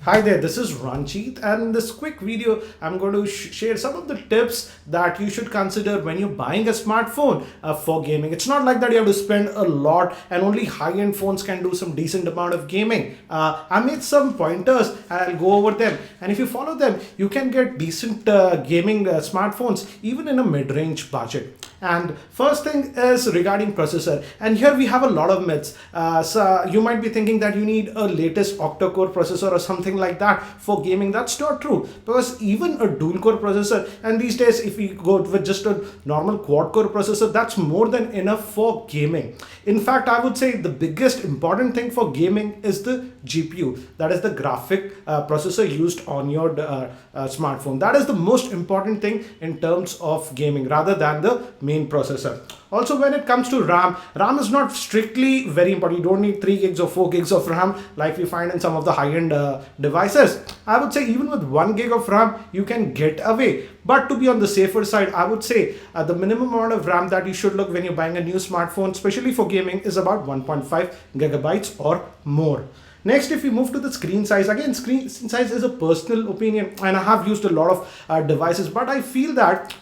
Hi there, this is Ranjit, and in this quick video, I'm going to share some of the tips that you should consider when you're buying a smartphone for gaming. It's not like that you have to spend a lot, and only high-end phones can do some decent amount of gaming. I made some pointers, and I'll go over them. And if you follow them, you can get decent gaming smartphones even in a mid-range budget. And first thing is regarding processor, and here we have a lot of myths. So you might be thinking that you need a latest octa-core processor or something like that for gaming. That's not true, because even a dual core processor, and these days if we go with just a normal quad core processor, that's more than enough for gaming. In fact, I would say the biggest important thing for gaming is the GPU, that is the graphic processor used on your smartphone. That is the most important thing in terms of gaming rather than the main processor. Also, when it comes to RAM is not strictly very important. You don't need 3 gigs or 4 gigs of RAM like we find in some of the high-end devices. I would say even with 1 gig of RAM, you can get away. But to be on the safer side, I would say the minimum amount of RAM that you should look when you're buying a new smartphone, especially for gaming, is about 1.5 gigabytes or more. Next, if we move to the screen size, again, screen size is a personal opinion, and I have used a lot of devices, but I feel that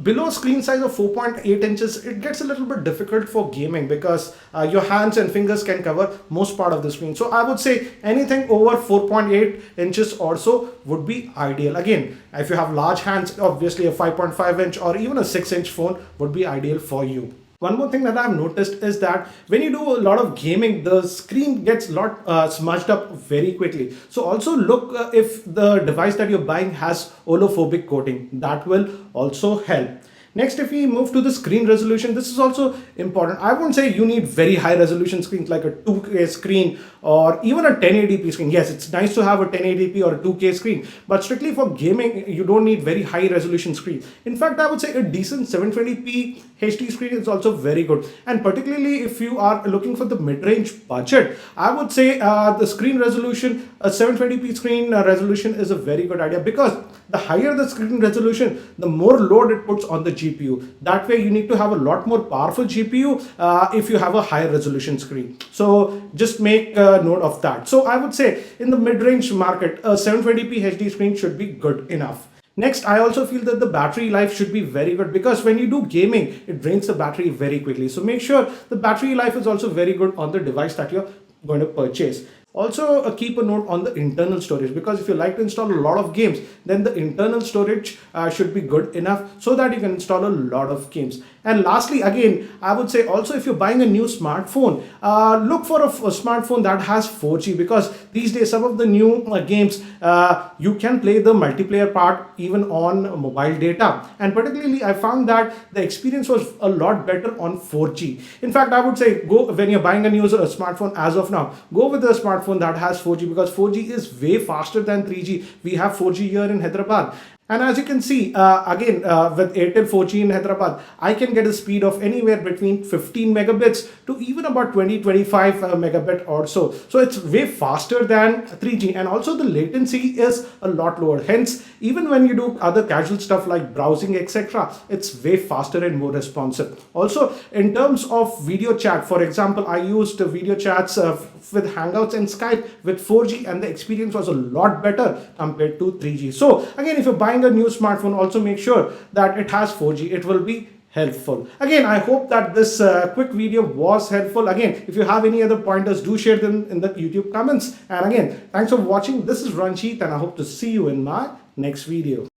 below screen size of 4.8 inches, it gets a little bit difficult for gaming because your hands and fingers can cover most part of the screen. So I would say anything over 4.8 inches or so would be ideal. Again, if you have large hands, obviously a 5.5 inch or even a 6-inch phone would be ideal for you. One more thing that I've noticed is that when you do a lot of gaming, the screen gets a lot smudged up very quickly. So also look if the device that you're buying has olophobic coating. That will also help. Next, if we move to the screen resolution, this is also important. I won't say you need very high resolution screens like a 2K screen or even a 1080p screen. Yes, it's nice to have a 1080p or a 2K screen, but strictly for gaming, you don't need very high resolution screen. In fact, I would say a decent 720p HD screen is also very good. And particularly if you are looking for the mid-range budget, I would say the screen resolution, a 720p screen resolution is a very good idea, because the higher the screen resolution, the more load it puts on the GPU. That way you need to have a lot more powerful GPU if you have a higher resolution screen. So just make note of that. So I would say in the mid-range market, a 720p HD screen should be good enough. Next, I also feel that the battery life should be very good, because when you do gaming, it drains the battery very quickly. So make sure the battery life is also very good on the device that you're going to purchase. Also, keep a note on the internal storage, because if you like to install a lot of games, then the internal storage should be good enough so that you can install a lot of games. And lastly, again, I would say also if you're buying a new smartphone, look for a smartphone that has 4G, because these days some of the new games, you can play the multiplayer part even on mobile data. And particularly, I found that the experience was a lot better on 4G. In fact, I would say go when you're buying a new smartphone as of now, go with a smartphone that has 4G, because 4G is way faster than 3G. We have 4G here in Hyderabad. And as you can see, with Airtel 4G in Hyderabad, I can get a speed of anywhere between 15 megabits to even about 20-25 megabit or so. So it's way faster than 3G, and also the latency is a lot lower. Hence, even when you do other casual stuff like browsing, etc., it's way faster and more responsive. Also, in terms of video chat, for example, I used video chats with Hangouts and Skype with 4G, and the experience was a lot better compared to 3G. So again, if you're buying a new smartphone, also make sure that it has 4G. It will be helpful. Again, I hope that this quick video was helpful. Again, if you have any other pointers, do share them in the YouTube comments. And again, thanks for watching. This is Ranjit, and I hope to see you in my next video.